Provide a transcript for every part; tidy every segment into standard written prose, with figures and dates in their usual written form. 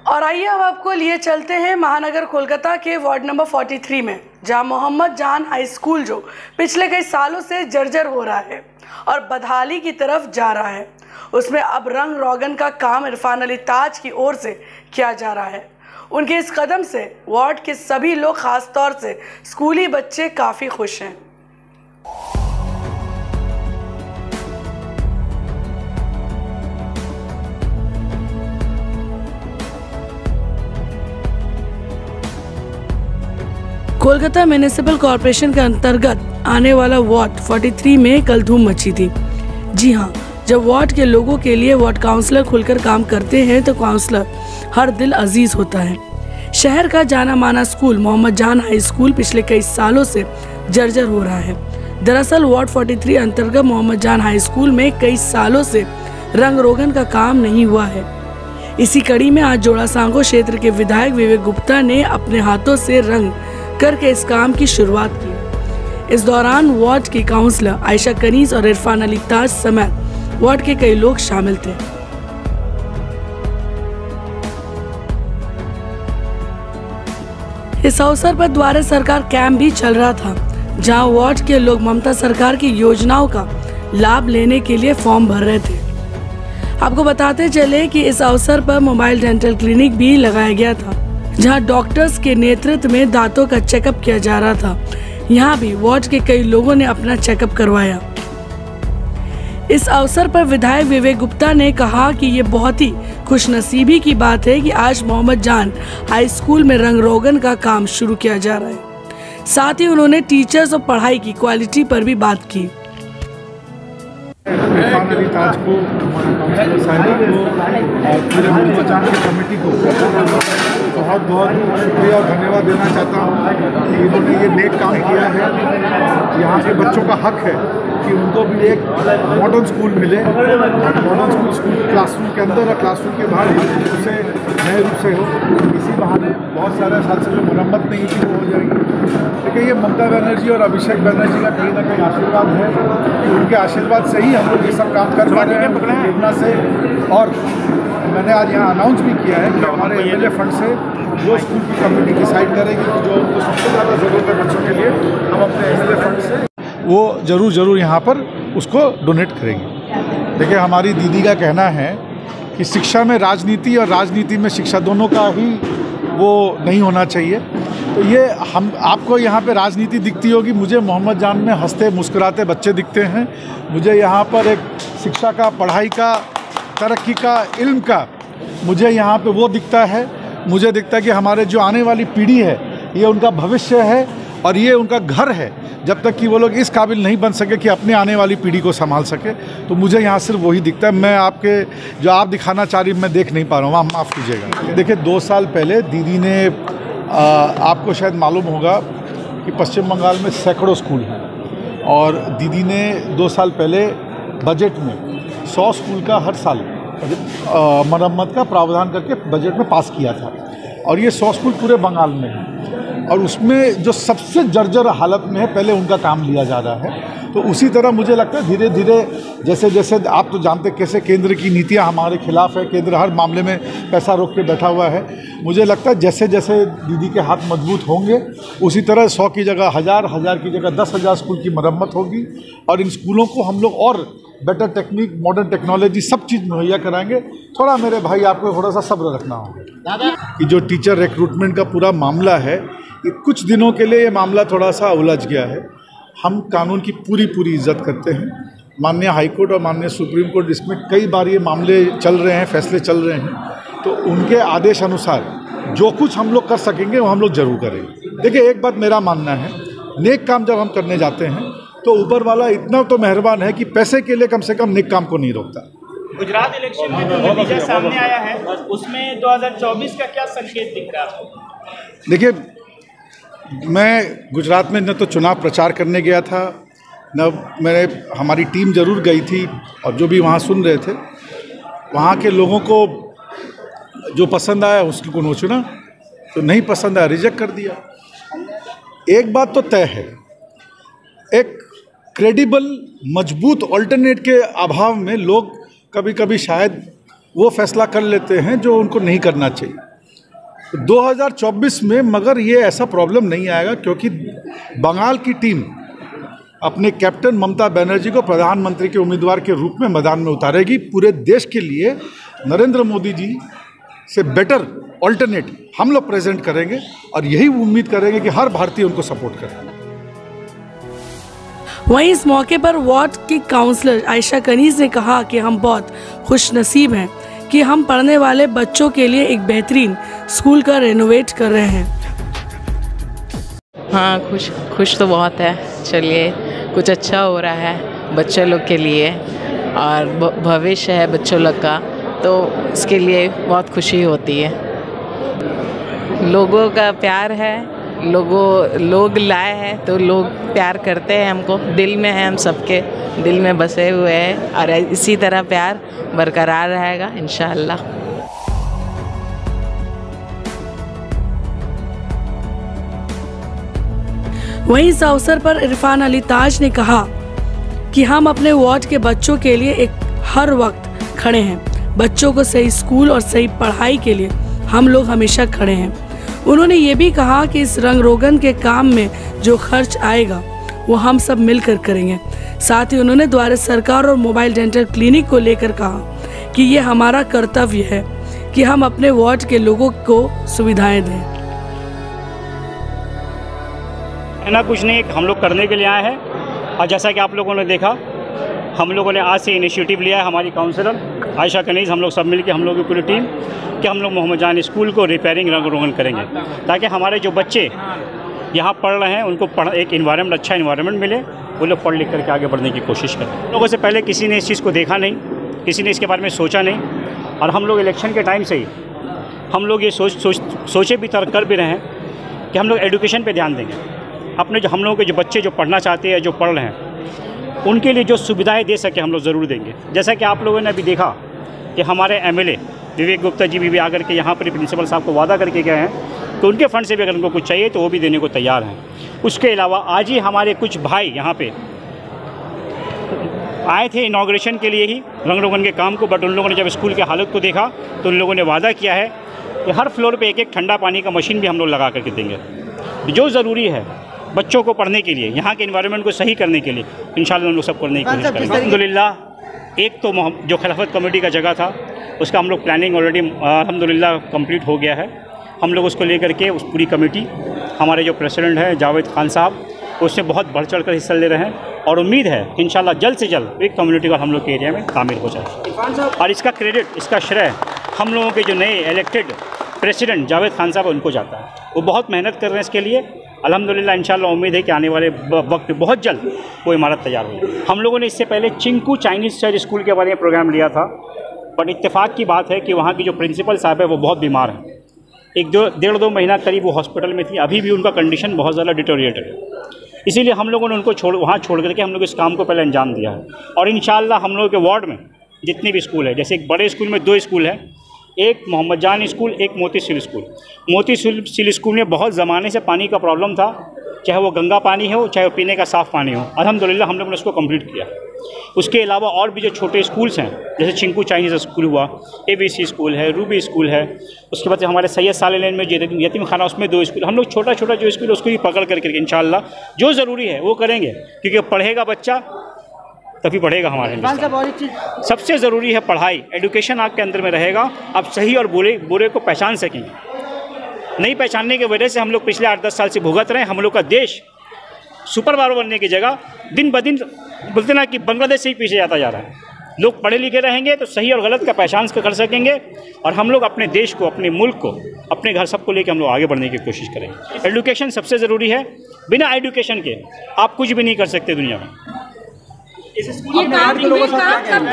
और आइए अब आपको लिए चलते हैं महानगर कोलकाता के वार्ड नंबर 43 में, जहां मोहम्मद जान हाई स्कूल जो पिछले कई सालों से जर्जर हो रहा है और बदहाली की तरफ जा रहा है, उसमें अब रंग रोगन का काम इरफान अली ताज की ओर से किया जा रहा है। उनके इस कदम से वार्ड के सभी लोग, खास तौर से स्कूली बच्चे, काफ़ी खुश हैं। कोलकाता म्यूनिसिपल कॉरपोरेशन के अंतर्गत आने वाला वार्ड 43 में कल धूम मची थी। जी हाँ, जब वार्ड के लोगों के लिए वार्ड काउंसलर खुलकर काम करते हैं तो काउंसलर हर दिल अजीज होता है। शहर का जाना माना स्कूल मोहम्मद जान हाई स्कूल पिछले कई सालों से जर्जर हो रहा है। दरअसल वार्ड 43 अंतर्गत मोहम्मद जान हाई स्कूल में कई सालों से रंग रोगन का काम नहीं हुआ है। इसी कड़ी में आज जोड़ा सांगो क्षेत्र के विधायक विवेक गुप्ता ने अपने हाथों से रंग करके इस काम की शुरुआत की। इस दौरान वार्ड की काउंसलर आयशा कनीज और इरफान अली ताज समेत वार्ड के कई लोग शामिल थे। इस अवसर पर द्वारे सरकार कैंप भी चल रहा था, जहां वार्ड के लोग ममता सरकार की योजनाओं का लाभ लेने के लिए फॉर्म भर रहे थे। आपको बताते चले कि इस अवसर पर मोबाइल डेंटल क्लिनिक भी लगाया गया था, जहां डॉक्टर्स के नेतृत्व में दांतों का चेकअप किया जा रहा था। यहां भी वार्ड के कई लोगों ने अपना चेकअप करवाया। इस अवसर पर विधायक विवेक गुप्ता ने कहा कि ये बहुत ही खुशनसीबी की बात है कि आज मोहम्मद जान हाई स्कूल में रंग रोगन का काम शुरू किया जा रहा है। साथ ही उन्होंने टीचर्स और पढ़ाई की क्वालिटी पर भी बात की। इरफान अली ताज को, काउंसलर साहिबा को और पूरे मोहम्मद जान की कमेटी को बहुत बहुत शुक्रिया और धन्यवाद देना चाहता हूँ कि इन्होंने ये नेक काम किया है। यहाँ के बच्चों का हक है कि उनको भी एक मॉडर्न स्कूल मिले, मॉडर्न स्कूल क्लासरूम के अंदर और क्लासरूम के बाहर उसे नए रूप से हो। इसी बहाने बहुत सारे साल से जो मरम्मत नहीं थी वो हो जाएगी। लेकिन ये ममता बनर्जी और अभिषेक बनर्जी का कहीं ना कहीं आशीर्वाद है कि उनके आशीर्वाद से ही हम लोग ये सब काम कर पा रहे हैं प्रेरणा से। और मैंने आज यहाँ अनाउंस भी किया है कि हमारे एमएलए फंड से वो स्कूल की कमेटी डिसाइड करेगी कि जो उनको सबसे ज़्यादा ज़रूरत है बच्चों के लिए, हम अपने एमएलए फंड से वो ज़रूर यहाँ पर उसको डोनेट करेंगे। देखिए, हमारी दीदी का कहना है कि शिक्षा में राजनीति और राजनीति में शिक्षा दोनों का ही वो नहीं होना चाहिए। तो ये हम आपको यहाँ पे राजनीति दिखती होगी, मुझे मोहम्मद जान में हंसते मुस्कुराते बच्चे दिखते हैं। मुझे यहाँ पर एक शिक्षा का, पढ़ाई का, तरक्की का, इल्म का मुझे यहाँ पे वो दिखता है। मुझे दिखता है कि हमारे जो आने वाली पीढ़ी है ये उनका भविष्य है और ये उनका घर है। जब तक कि वो लोग इस काबिल नहीं बन सके कि अपने आने वाली पीढ़ी को संभाल सके, तो मुझे यहाँ सिर्फ वही दिखता है। मैं आपके जो आप दिखाना चाह रही मैं देख नहीं पा रहा हूँ, आप माफ़ कीजिएगा। देखिए, 2 साल पहले दीदी ने आपको शायद मालूम होगा कि पश्चिम बंगाल में सैकड़ों स्कूल हैं और दीदी ने 2 साल पहले बजट में 100 स्कूल का हर साल मरम्मत का प्रावधान करके बजट में पास किया था। और ये 100 स्कूल पूरे बंगाल में हैं और उसमें जो सबसे जर्जर हालत में है पहले उनका काम लिया जा रहा है। तो उसी तरह मुझे लगता है धीरे धीरे, जैसे जैसे आप तो जानते कैसे केंद्र की नीतियां हमारे खिलाफ है, केंद्र हर मामले में पैसा रोक के बैठा हुआ है। मुझे लगता है जैसे जैसे दीदी के हाथ मजबूत होंगे उसी तरह 100 की जगह 1000 की जगह 10,000 स्कूल की मरम्मत होगी और इन स्कूलों को हम लोग और बेटर टेक्निक, मॉडर्न टेक्नोलॉजी सब चीज़ मुहैया कराएंगे। थोड़ा मेरे भाई आपको थोड़ा सा सब्र रखना होगा कि जो टीचर रिक्रूटमेंट का पूरा मामला है, ये कुछ दिनों के लिए ये मामला थोड़ा सा उलझ गया है। हम कानून की पूरी इज्जत करते हैं। माननीय हाईकोर्ट और माननीय सुप्रीम कोर्ट, इसमें कई बार ये मामले चल रहे हैं, फैसले चल रहे हैं, तो उनके आदेश अनुसार जो कुछ हम लोग कर सकेंगे वो हम लोग जरूर करेंगे। देखिए, एक बात मेरा मानना है, नेक काम जब हम करने जाते हैं तो ऊपर वाला इतना तो मेहरबान है कि पैसे के लिए कम से कम नेक काम को नहीं रोकता। गुजरात इलेक्शन में जो नतीजा सामने आया है उसमें 2024 का क्या संकेत दिख रहा है आपको? देखिए, मैं गुजरात में न तो चुनाव प्रचार करने गया था, न हमारी टीम ज़रूर गई थी और जो भी वहाँ सुन रहे थे, वहाँ के लोगों को जो पसंद आया उसको नो चुना, तो नहीं पसंद आया रिजेक्ट कर दिया। एक बात तो तय है, एक क्रेडिबल मजबूत ऑल्टरनेट के अभाव में लोग कभी कभी शायद वो फैसला कर लेते हैं जो उनको नहीं करना चाहिए। 2024 में मगर ये ऐसा प्रॉब्लम नहीं आएगा, क्योंकि बंगाल की टीम अपने कैप्टन ममता बनर्जी को प्रधानमंत्री के उम्मीदवार के रूप में मैदान में उतारेगी। पूरे देश के लिए नरेंद्र मोदी जी से बेटर ऑल्टरनेट हम लोग प्रेजेंट करेंगे और यही उम्मीद करेंगे कि हर भारतीय उनको सपोर्ट करे। वहीं इस मौके पर वार्ड की काउंसलर आयशा कनीज ने कहा कि हम बहुत खुशनसीब हैं कि हम पढ़ने वाले बच्चों के लिए एक बेहतरीन स्कूल का रेनोवेट कर रहे हैं। हाँ, खुश तो बहुत है। चलिए, कुछ अच्छा हो रहा है बच्चों लोग के लिए और भविष्य है बच्चों लोग का, तो इसके लिए बहुत खुशी होती है। लोगों का प्यार है, लोग लाए हैं तो लोग प्यार करते हैं हमको, दिल में है, हम सबके दिल में बसे हुए हैं और इसी तरह प्यार बरकरार रहेगा इंशाअल्लाह। वहीं इस अवसर पर इरफान अली ताज ने कहा कि हम अपने वार्ड के बच्चों के लिए हर वक्त खड़े हैं। बच्चों को सही स्कूल और सही पढ़ाई के लिए हम लोग हमेशा खड़े हैं। उन्होंने ये भी कहा कि इस रंग रोगन के काम में जो खर्च आएगा वो हम सब मिलकर करेंगे। साथ ही उन्होंने द्वारा सरकार और मोबाइल डेंटल क्लिनिक को लेकर कहा कि ये हमारा कर्तव्य है कि हम अपने वार्ड के लोगों को सुविधाएं दें। ना कुछ नहीं, हम लोग करने के लिए आए हैं और जैसा कि आप लोगों ने देखा, हम लोगों ने आज से इनिशिएटिव लिया है, हमारी काउंसलर आयशा कनीज, हम लोग सब मिलकर, हम लोग की पूरी टीम, कि हम लोग मोहम्मद जान स्कूल को रिपेयरिंग रंग रोगन करेंगे ताकि हमारे जो बच्चे यहाँ पढ़ रहे हैं उनको एक इन्वायरमेंट, अच्छा इन्वायरमेंट मिले, वो लोग पढ़ लिख करके आगे बढ़ने की कोशिश करें। लोगों से पहले किसी ने इस चीज़ को देखा नहीं, किसी ने इसके बारे में सोचा नहीं, और हम लोग इलेक्शन के टाइम से ही हम लोग ये सोचे भी कर भी रहे हैं कि हम लोग एजुकेशन पर ध्यान देंगे। अपने जो हम लोगों के जो बच्चे जो पढ़ना चाहते हैं, जो पढ़ रहे हैं, उनके लिए जो सुविधाएं दे सके हम लोग ज़रूर देंगे। जैसा कि आप लोगों ने अभी देखा कि हमारे MLA विवेक गुप्ता जी भी आकर के यहाँ पर प्रिंसिपल साहब को वादा करके गए हैं, तो उनके फंड से भी अगर उनको कुछ चाहिए तो वो भी देने को तैयार हैं। उसके अलावा आज ही हमारे कुछ भाई यहाँ पे आए थे इनॉग्रेशन के लिए ही रंग रोगन के काम को, बट उन लोगों ने जब स्कूल की हालत को देखा तो उन लोगों ने वादा किया है कि हर फ्लोर पे एक ठंडा पानी का मशीन भी हम लोग लगा करके देंगे। जो ज़रूरी है बच्चों को पढ़ने के लिए, यहाँ के इन्वायरमेंट को सही करने के लिए इंशाल्लाह हम लोग सब करने की कोशिश करेंगे। अल्हम्दुलिल्लाह, एक तो जो खिलाफत कमेटी का जगह था उसका हम लोग प्लानिंग ऑलरेडी अल्हम्दुलिल्लाह कंप्लीट हो गया है। हम लोग उसको लेकर के उस पूरी कमेटी, हमारे जो प्रेसिडेंट हैं जावेद खान साहब, उसमें बहुत बढ़ चढ़ कर हिस्सा ले रहे हैं और उम्मीद है कि इंशाल्लाह जल्द से जल्द एक कम्युनिटी हॉल हम लोग के एरिया में तामीर हो जाए। और इसका क्रेडिट, इसका श्रेय हम लोगों के जो नए इलेक्टेड प्रेसिडेंट जावेद खान साहब उनको जाता है। वो बहुत मेहनत कर रहे हैं इसके लिए। अल्हम्दुलिल्लाह इंशाल्लाह उम्मीद है कि आने वाले वक्त बहुत जल्द वो इमारत तैयार होगी। हम लोगों ने इससे पहले चिंकू चाइनीज़ स्टाइल स्कूल के बारे में प्रोग्राम लिया था, बट इत्तेफाक की बात है कि वहाँ की जो प्रिंसिपल साहब है वो बहुत बीमार हैं। डेढ़ दो महीना करीब वो हॉस्पिटल में थी, अभी भी उनका कंडीशन बहुत ज़्यादा डिटोरिएटेड है। इसीलिए हम लोगों ने उनको वहाँ छोड़ करके हम लोग इस काम को पहले अंजाम दिया है। और इंशाल्लाह हम लोगों के वार्ड में जितने भी स्कूल है, जैसे एक बड़े स्कूल में 2 स्कूल है, एक मोहम्मद जान स्कूल, एक मोती सिल स्कूल। मोती सिल स्कूल में बहुत ज़माने से पानी का प्रॉब्लम था, चाहे वो गंगा पानी हो चाहे वो पीने का साफ़ पानी हो। अल्हम्दुलिल्लाह हम लोगों ने उसको कंप्लीट किया। उसके अलावा और भी जो छोटे स्कूल्स हैं, जैसे चिंकू चाइनीज़ स्कूल हुआ, ABC स्कूल है, रूबी स्कूल है, उसके बाद हमारे सैयद सालेह लेन में यतीम खाना, उसमें 2 स्कूल। हम लोग छोटा छोटा जो स्कूल है उसको भी पकड़ करके इंशाल्लाह जो ज़रूरी है वो करेंगे, क्योंकि पढ़ेगा बच्चा तभी बढ़ेगा हमारे हिंदुस्तान। सबसे ज़रूरी है पढ़ाई, एजुकेशन आपके अंदर में रहेगा, आप सही और बुरे को पहचान सकेंगे। नहीं पहचानने की वजह से हम लोग पिछले 8-10 साल से भुगत रहे हैं। हम लोग का देश सुपर पावर बनने की जगह दिन ब दिन बोलते ना कि बांग्लादेश से ही पीछे जाता जा रहा है। लोग पढ़े लिखे रहेंगे तो सही और गलत का पहचान कर सकेंगे, और हम लोग अपने देश को, अपने मुल्क को, अपने घर सबको लेकर हम लोग आगे बढ़ने की कोशिश करेंगे। एजुकेशन सबसे ज़रूरी है, बिना एजुकेशन के आप कुछ भी नहीं कर सकते दुनिया में।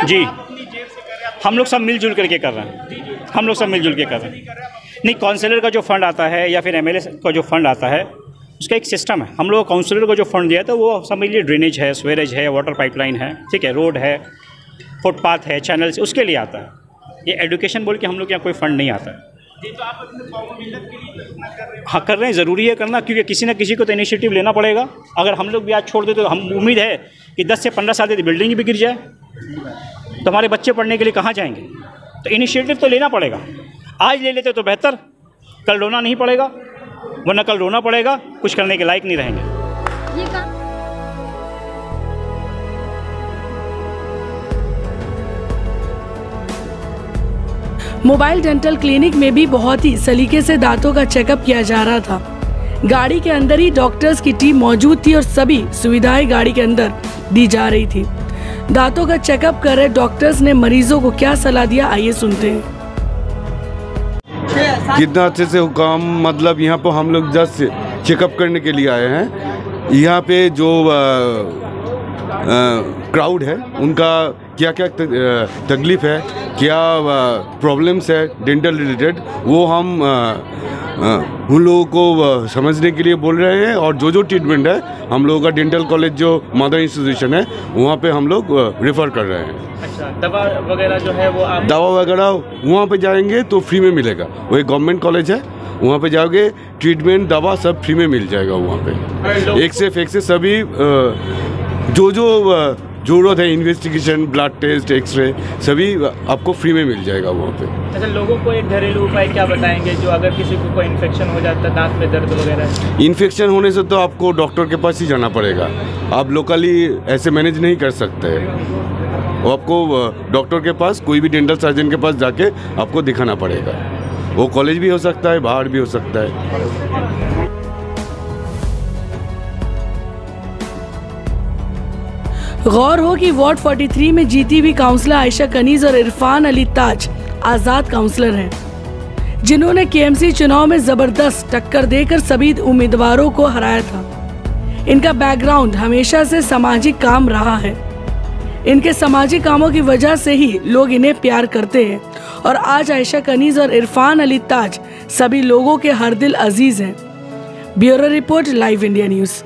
जी, हम लोग सब मिलजुल करके कर रहे हैं, हम लोग सब मिलजुल के कर रहे हैं। नहीं, काउंसलर का जो फंड आता है या फिर MLA का जो फंड आता है उसका एक सिस्टम है। हम लोग काउंसलर को जो फंड दिया था वो समझ लीजिए ड्रेनेज है, स्वेरेज है, वाटर पाइपलाइन है, ठीक है, रोड है, फुटपाथ है, चैनल्स, उसके लिए आता है। ये एजुकेशन बोल के हम लोग यहाँ कोई फंड नहीं आता है। हाँ, कर रहे हैं, ज़रूरी है करना, क्योंकि किसी न किसी को तो इनिशिएटिव लेना पड़ेगा। अगर हम लोग भी आज छोड़ देते तो हम उम्मीद है कि 10 से 15 साल बिल्डिंग भी गिर जाए तो हमारे बच्चे पढ़ने के लिए कहाँ जाएंगे। तो इनिशिएटिव तो लेना पड़ेगा, आज ले लेते तो बेहतर, कल रोना नहीं पड़ेगा, वरना कल रोना पड़ेगा, कुछ करने के लायक नहीं रहेंगे। मोबाइल डेंटल क्लिनिक में भी बहुत ही सलीके से दांतों का चेकअप किया जा रहा था। गाड़ी के अंदर ही डॉक्टर्स की टीम मौजूद थी और सभी सुविधाएं गाड़ी के अंदर दी जा रही थी। दांतों का चेकअप कर रहे डॉक्टर्स ने मरीजों को क्या सलाह दिया, आइए सुनते हैं। कितना अच्छे से काम, मतलब यहाँ पर हम लोग जस्ट चेकअप करने के लिए आए हैं। यहाँ पे जो क्राउड है उनका क्या क्या तकलीफ है, क्या प्रॉब्लम्स है डेंटल रिलेटेड, वो हम उन लोगों को समझने के लिए बोल रहे हैं। और जो ट्रीटमेंट है हम लोगों का डेंटल कॉलेज जो मदर इंस्टीट्यूशन है वहाँ पे हम लोग रेफ़र कर रहे हैं। अच्छा, दवा वगैरह जो है वो आप दवा वगैरह वहाँ पे जाएंगे तो फ्री में मिलेगा। वो एक गवर्नमेंट कॉलेज है, वहाँ पे जाओगे ट्रीटमेंट दवा सब फ्री में मिल जाएगा। वहाँ पे एक से सभी जो ज़रूरत है, इन्वेस्टिगेशन, ब्लड टेस्ट, एक्सरे, सभी आपको फ्री में मिल जाएगा वहाँ पे। अच्छा, लोगों को एक घरेलू उपाय क्या बताएंगे जो अगर किसी को कोई इन्फेक्शन हो जाता है, दांत में दर्द वगैरह? इन्फेक्शन होने से तो आपको डॉक्टर के पास ही जाना पड़ेगा, आप लोकली ऐसे मैनेज नहीं कर सकते। वो आपको डॉक्टर के पास, कोई भी डेंटल सर्जन के पास जाके आपको दिखाना पड़ेगा। वो कॉलेज भी हो सकता है, बाहर भी हो सकता है। गौर हो कि वार्ड 43 में जीती हुई काउंसलर आयशा कनीज और इरफान अली ताज आजाद काउंसलर हैं, जिन्होंने केएमसी चुनाव में जबरदस्त टक्कर देकर सभी उम्मीदवारों को हराया था। इनका बैकग्राउंड हमेशा से सामाजिक काम रहा है। इनके सामाजिक कामों की वजह से ही लोग इन्हें प्यार करते हैं और आज आयशा कनीज और इरफान अली ताज सभी लोगों के हर दिल अजीज हैं। Bureau report, live India news.